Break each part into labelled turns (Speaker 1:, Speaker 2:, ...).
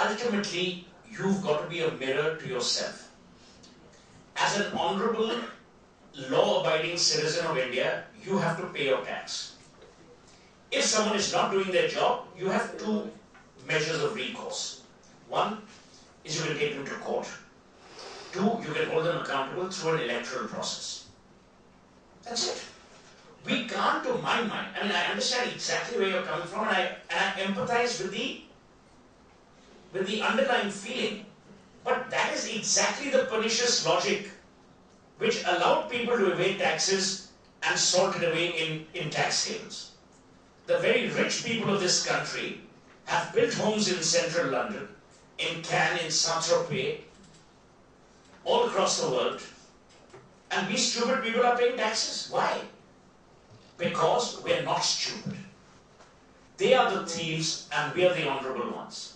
Speaker 1: ultimately, you've got to be a mirror to yourself. As an honorable, law-abiding citizen of India, you have to pay your tax. If someone is not doing their job, you have two measures of recourse. One is you can take them to court. Two, you can hold them accountable through an electoral process. That's it. We can't, to my mind, I mean, I understand exactly where you're coming from, and I empathize with the underlying feeling. But that is exactly the pernicious logic which allowed people to evade taxes and salt it away in tax havens. The very rich people of this country have built homes in central London, in Cannes, in Saint-Tropez, all across the world, and we stupid people are paying taxes. Why? Because we are not stupid. They are the thieves and we are the honorable ones.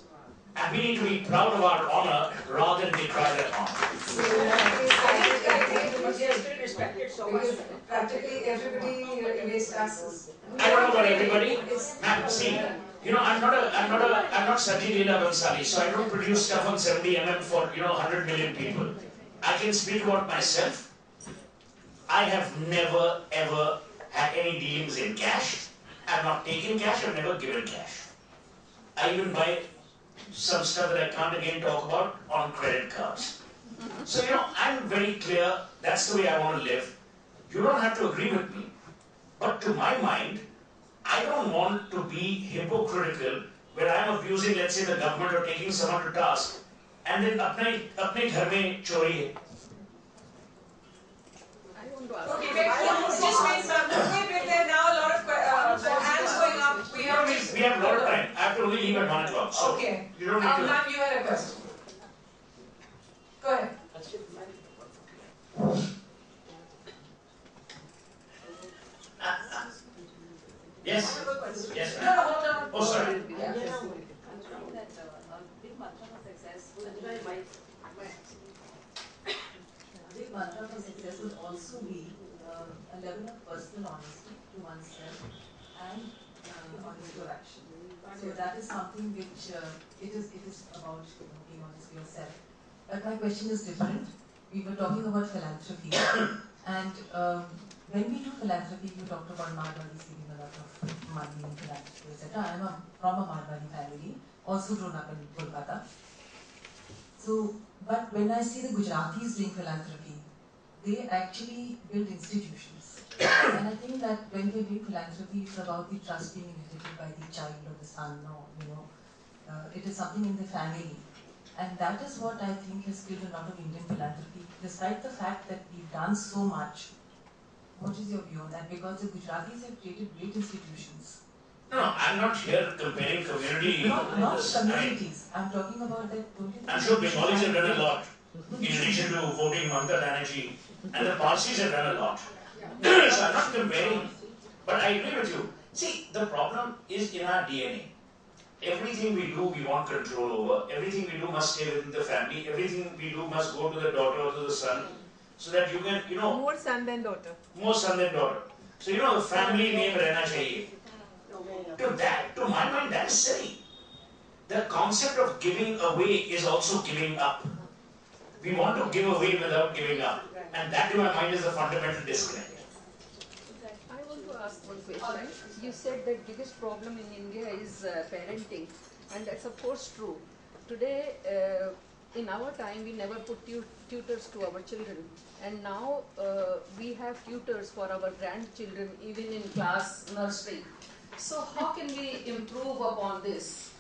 Speaker 1: And we need to be proud of our honor rather than decry that honor.
Speaker 2: Practically everybody pays taxes.
Speaker 1: I don't know about everybody. Ma'am, see, you know, I'm not Sajid Leela Bansali, so I don't produce stuff on 70 mm for 100 million people. I can speak about myself. I have never ever had any dealings in cash. I've not taken cash. I've never given cash. I even buy some stuff that I can't again talk about on credit cards. So, I'm very clear, that's the way I want to live. You don't have to agree with me. But to my mind, I don't want to be hypocritical where I'm abusing, let's say, the government or taking someone to task, and then apne ghar mein chori hai.
Speaker 2: Okay, just wait, there are now a lot of hands going up.
Speaker 1: We have a lot of time. I have to only leave at 1 o'clock. So
Speaker 2: okay.
Speaker 1: You don't need to.
Speaker 2: Ma'am, you had a question. Go ahead.
Speaker 1: Yes. Yes.
Speaker 2: No, hold on.
Speaker 1: Oh, sorry.
Speaker 2: Yeah.
Speaker 3: Big mantra for success would also be a level of personal honesty to oneself and honesty of action. So that is something which it is about being honest with yourself. But my question is different. We were talking about philanthropy, and when we do philanthropy, you talked about Marwaris giving a lot of money in philanthropy, etc. I am from a Marwari family, also grown up in Kolkata. So, but when I see the Gujaratis doing philanthropy, they actually build institutions. And I think that when they do philanthropy, it's about the trust being inherited by the child or the son, or it is something in the family. And that is what I think has killed a lot of Indian philanthropy, despite the fact that we've done so much. What is your view on that? Because the Gujaratis have created great institutions.
Speaker 1: No, I'm not here comparing community.
Speaker 3: Not communities. I'm talking about that.
Speaker 1: I'm sure Bengalis have done a lot. In addition to voting Mamata Banerjee, and the Parsis have done a lot. So I'm not comparing, but I agree with you. See, the problem is in our DNA. Everything we do, we want control over. Everything we do must stay within the family. Everything we do must go to the daughter or to the son. So that you can,
Speaker 4: More son than daughter.
Speaker 1: More son than daughter. So, the family name rehna chahiye. To my mind, that is silly. The concept of giving away is also giving up. We want to give away without giving up. And that, to my mind, is the fundamental disconnect.
Speaker 5: I want to ask one question. You said that biggest problem in India is parenting, and that's of course true. Today, in our time, we never put tutors to our children, and now we have tutors for our grandchildren, even in class nursery. So how can we improve upon this?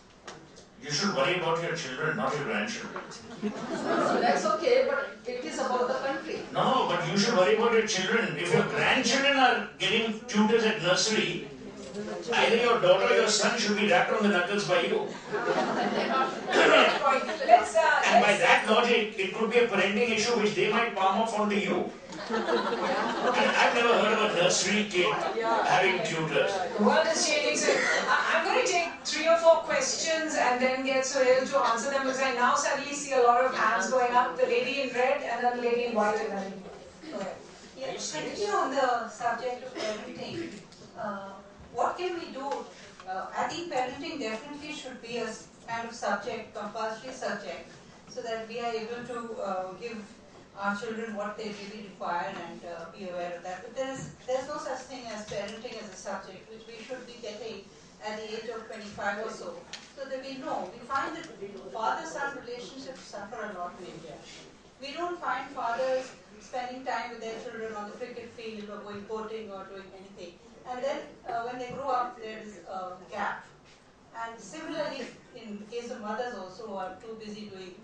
Speaker 1: You should worry about your children, not your grandchildren.
Speaker 5: So that's okay, but it is about the country.
Speaker 1: No, but you should worry about your children. If your grandchildren are getting tutors at nursery, either your daughter or your son should be wrapped on the knuckles by you. And by that logic, it could be a parenting issue which they might palm off onto you. And I've never heard of a nursery kid having tutors.
Speaker 2: The world is changing. So I'm going to take 3 or 4 questions and then get Suhail to answer them, because I now suddenly see a lot of hands going up. The lady in red and then the lady in white. Go ahead.
Speaker 6: Yes, continue on the subject of parenting. What can we do
Speaker 3: I think parenting definitely should be a kind of subject, compulsory subject, so that we are able to give our children what they really require and be aware of that. But there's no such thing as parenting as a subject, which we should be getting at the age of 25 or so, so that we know. We find that father-son relationships suffer a lot in India. We don't find fathers spending time with their children on the cricket field or going boating or doing anything. And then when they grow up, there is a gap. And similarly, in the case of mothers also who are too busy doing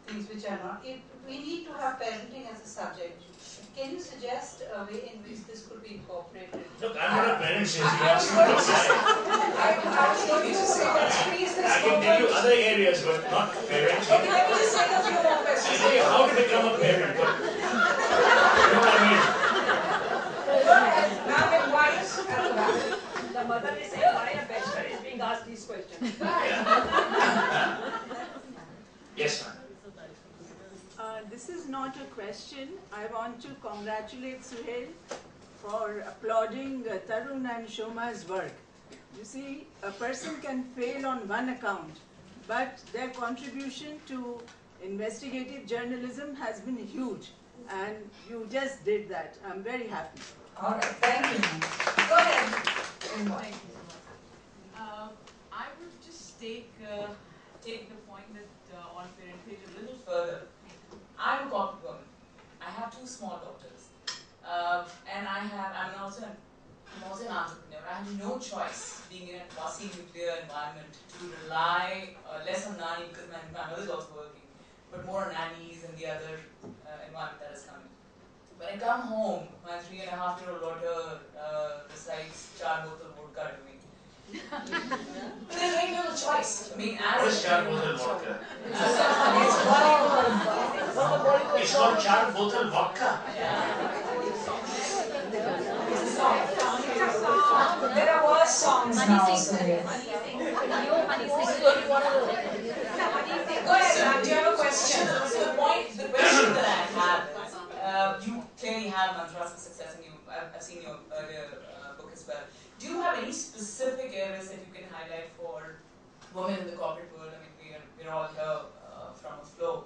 Speaker 3: things which are not, we need to have parenting as a subject. Can you suggest a way in which this could be incorporated?
Speaker 1: Look, I'm not a parent, says you
Speaker 2: I
Speaker 1: asked
Speaker 2: was
Speaker 1: me
Speaker 2: going
Speaker 1: to
Speaker 2: to say,
Speaker 1: apply.
Speaker 2: I was going to say, let's squeeze this
Speaker 1: I can tell you
Speaker 2: moment.
Speaker 1: other areas, but not parenting.
Speaker 2: Okay, let me just take a few more
Speaker 1: I'll
Speaker 2: questions.
Speaker 1: tell you how to become a parent, but you know what I mean?
Speaker 2: Go ahead, ma'am in white at the back.
Speaker 4: The mother is saying why a bachelor is being asked these questions.
Speaker 1: Yes, ma'am.
Speaker 6: This is not a question. I want to congratulate Suhail for applauding Tarun and Shoma's work. You see, a person can fail on one account, but their contribution to investigative journalism has been huge, and you just did that. I'm very happy.
Speaker 2: All right, thank you. Go ahead. In white.
Speaker 7: I would just take the point that on parentage a little further. I'm a corporate woman. I have 2 small daughters, and I'm also an entrepreneur. I have no choice, being in a fussy nuclear environment, to rely less on nanny because my mother is also working, but more on nannies and the other environment that is coming. When I come home, my 3.5-year-old daughter recites 4 bottles vodka to me. But there's very little choice. I mean,
Speaker 1: What is
Speaker 7: as
Speaker 1: 4 bottle vodka?
Speaker 2: It's Bollywood.
Speaker 1: It's called 4 bottle vodka.
Speaker 2: There are worse songs now. Sunil. Go ahead, ma'am. Do you have a question?
Speaker 7: So the question that I have is, you clearly have mantras of success, and I've seen your earlier book as well. Do you have any specific areas that you can highlight for women in the corporate world? I mean, we're all here from a flow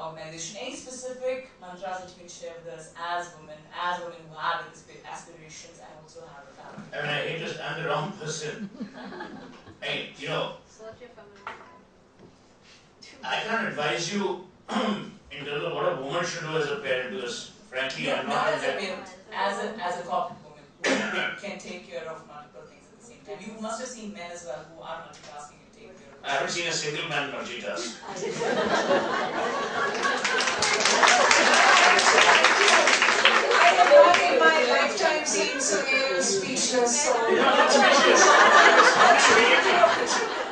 Speaker 7: organization. Any specific mantras that you can share with us as women who have aspirations and also have a family?
Speaker 1: I mean, I hate this, I'm the wrong person. You know, I can't advise you in terms of what a woman should do as a parent, because frankly, I'm not
Speaker 7: Not
Speaker 1: in
Speaker 7: as a
Speaker 1: that.
Speaker 7: parent, as a corporate woman who can take care of multiple things at the same time. You must have seen men as well who are multitasking and take care of.
Speaker 1: I haven't seen a single man multitask.
Speaker 2: I have not in my lifetime seen Sunil speechless. So
Speaker 1: You know, that's speechless.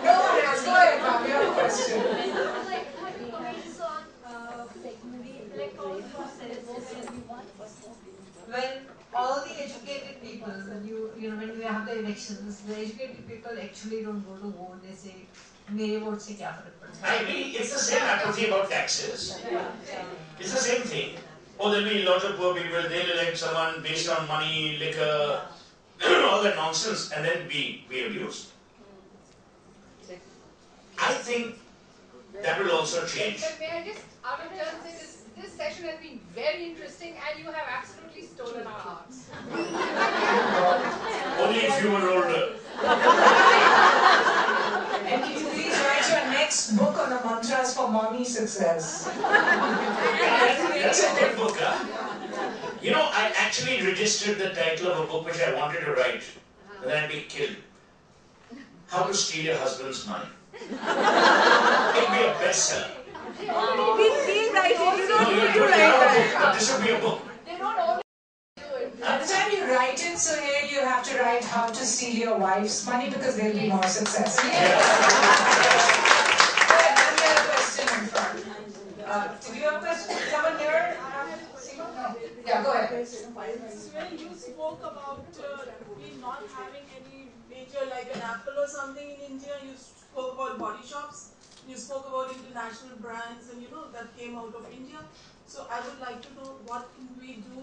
Speaker 2: no one else. Go ahead, ma'am. You have a question.
Speaker 3: When all the educated people, when when we have the elections, the educated people actually don't go to vote. They say, "मेरे vote से क्या फर्क पड़ता है?"
Speaker 1: I mean, it's the same apathy about taxes. It's the same thing. Oh, there'll be lots of poor people, they'll elect someone based on money, liquor, all that nonsense, and then be abused. I think that will also change.
Speaker 8: But may I just, out of turn, say this session has been very interesting and you have absolutely stolen our hearts.
Speaker 1: Only if you were older.
Speaker 2: And can you please write your next book on the mantras for mommy success?
Speaker 1: That's a good book, huh? You know, I actually registered the title of a book which I wanted to write, but then I'd be killed. How to Steal Your Husband's Money. It'd be a bestseller.
Speaker 6: We'll write it. You don't
Speaker 1: No,
Speaker 6: need
Speaker 1: you
Speaker 6: to write that.
Speaker 1: but this would be a book.
Speaker 8: They don't only do it.
Speaker 2: By the time you write it, so here you have to write how to steal your wife's money because they'll be more successful. Then we have a question in front. Do you have a question? Someone here? No. Yeah, go ahead.
Speaker 9: When you spoke about we not having any major, like an Apple or something in India, you spoke about body shops, you spoke about international brands, and that came out of India. So I would like to know what can we do,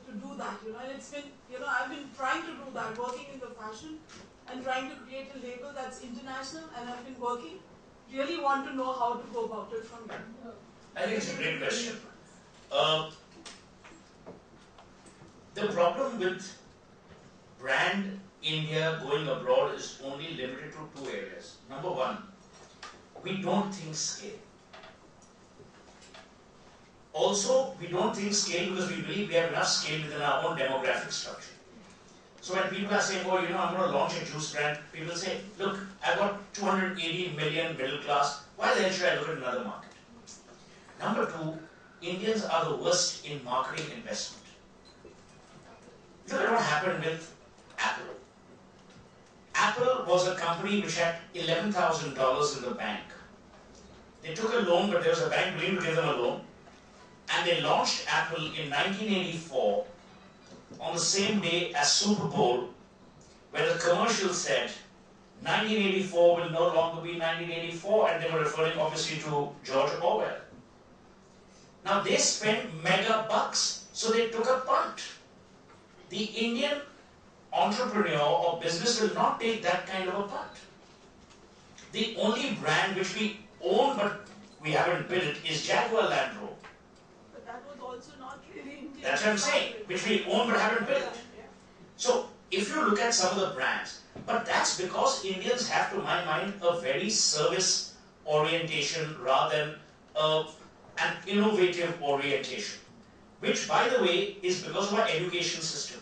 Speaker 9: to do that, and it's been, I've been trying to do that, working in the fashion, and trying to create a label that's international, and I've been working. Really want to know how to go about it from here.
Speaker 1: I think it's a great question. The problem with brand India going abroad is only limited to two areas. Number one, we don't think scale. Also, we don't think scale because we believe we have enough scale within our own demographic structure. So when people are saying, oh, I'm going to launch a juice brand, people say, look, I've got 280 million middle class, why the hell should I look at another market? Number two, Indians are the worst in marketing investment. Look at what happened with Apple. Apple was a company which had $11,000 in the bank. They took a loan, but there was a bank willing to give them a loan. And they launched Apple in 1984 on the same day as Super Bowl, where the commercial said 1984 will no longer be 1984, and they were referring obviously to George Orwell. Now they spent mega bucks, so they took a punt. The Indian entrepreneur or business will not take that kind of a punt. The only brand which we own but we haven't built is Jaguar Land Rover.
Speaker 9: But that was also not really Indian.
Speaker 1: That's what I'm saying, which we own but haven't built. So if you look at some of the brands, but that's because Indians have, to my mind, a very service orientation rather than an innovative orientation, which, by the way, is because of our education system.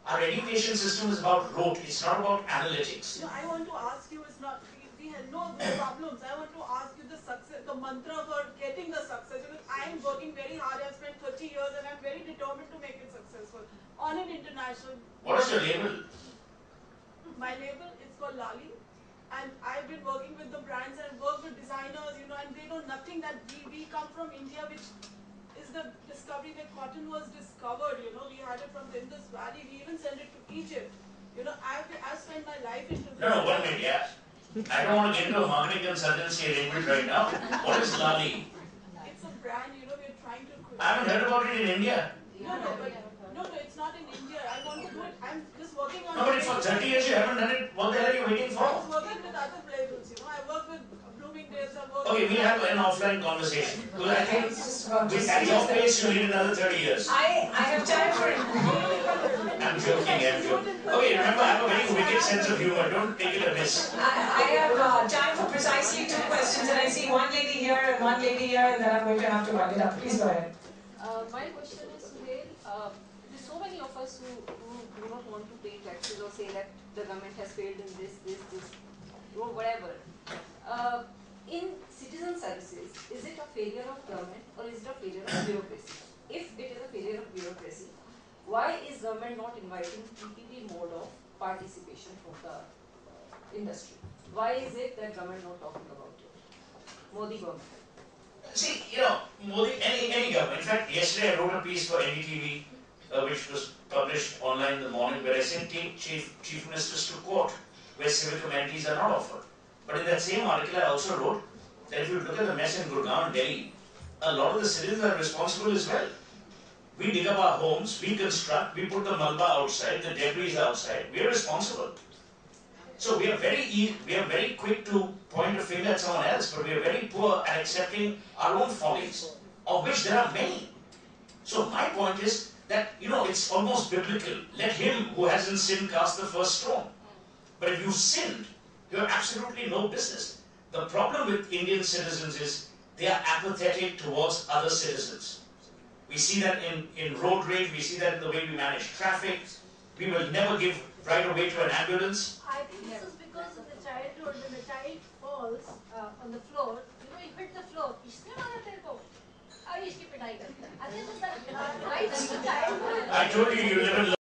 Speaker 1: Our education system is about rote, it's not about analytics.
Speaker 9: No, I want to ask you, it's not, we had no problems. I want to ask you the success, the mantra for getting the success, because I am working very hard. I've spent 30 years and I'm very determined to make it successful on an international.
Speaker 1: What is your label?
Speaker 9: My label is called Lali, and I've been working with the brands and work with designers, and they know nothing that we come from India, which is the discovery that cotton was discovered. We had it from the Indus Valley. We even sent it to Egypt. I've spent my life into this.
Speaker 1: No, 1 minute, yeah. I don't want to get into a marketing consultancy arrangement right now. What is Lali?
Speaker 9: It's a brand, we're trying to create.
Speaker 1: I haven't heard about it in India.
Speaker 9: No, it's not in India. I want to do it. I'm just working on it.
Speaker 1: No, but if for 30 years you haven't done it, what the hell are you waiting for?
Speaker 9: I was working with other labels, I work with Bloomingdale's, I work
Speaker 1: Okay, we'll have an offline conversation. Because I think at your pace you need another 30 years.
Speaker 2: I have time for it.
Speaker 1: I'm joking. Okay, remember I have a very wicked sense of humor. Don't take it amiss.
Speaker 2: I have time for precisely 2 questions, and I see one lady here and one lady here, and then I'm going to have to round it up. Please go ahead.
Speaker 5: My question is, Suhail, there's so many of us who do not want to pay taxes or say that the government has failed in this, or whatever. In citizen services, is it a failure of government or is it a failure of bureaucracy? If it is a failure of bureaucracy, why is government not inviting PPP mode of participation from the industry? Why is it that government not talking about it? Modi government.
Speaker 1: See, Modi, any government. In fact, yesterday I wrote a piece for NDTV, which was published online in the morning, where I sent chief ministers to court, where civic amenities are not offered. But in that same article, I also wrote that if you look at the mess in Gurgaon and Delhi, a lot of the citizens are responsible as well. We dig up our homes, we construct, we put the malba outside, the debris outside. We are responsible. So we are very quick to point a finger at someone else, but we are very poor at accepting our own follies, of which there are many. So my point is that, it's almost biblical. Let him who hasn't sinned cast the first stone. But if you've sinned, you have absolutely no business. The problem with Indian citizens is they are apathetic towards other citizens. We see that in road rage, we see that in the way we manage traffic. We will never give right away to an ambulance.
Speaker 10: I think this is because in the childhood, when the child falls on the floor, he hit the floor. इसने मारा तेरे को? अब इसकी पिटाई करता है. I think it's that right from childhood.
Speaker 1: I told you, you live in